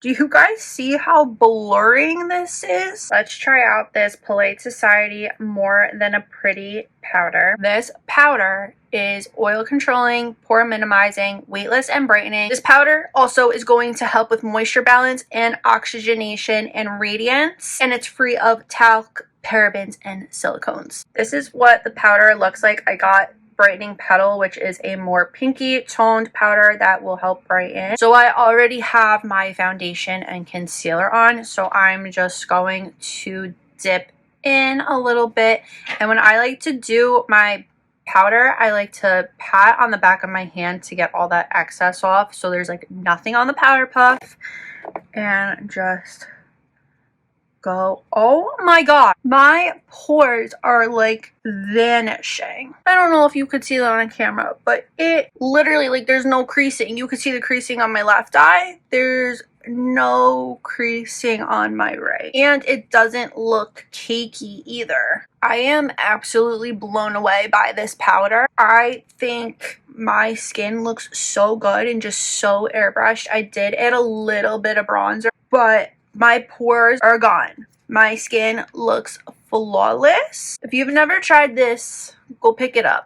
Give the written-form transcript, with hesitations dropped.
Do you guys see how blurring this is? Let's try out this Polite Society More Than a Pretty powder. This powder is oil controlling, pore minimizing, weightless, and brightening. This powder also is going to help with moisture balance and oxygenation and radiance, and it's free of talc, parabens, and silicones. This is what the powder looks like. I got brightening petal, which is a more pinky toned powder that will help brighten. So I already have my foundation and concealer on, so I'm just going to dip in a little bit. And when I like to do my powder, I like to pat on the back of my hand to get all that excess off, so there's like nothing on the powder puff, and just go. Oh my god, my pores are like vanishing. I don't know if you could see that on camera, but it literally, like, there's no creasing. You could see the creasing on my left eye. There's no creasing on my right, and it doesn't look cakey either. I am absolutely blown away by this powder. I think my skin looks so good and just so airbrushed. I did add a little bit of bronzer, but my pores are gone. My skin looks flawless. If you've never tried this, go pick it up.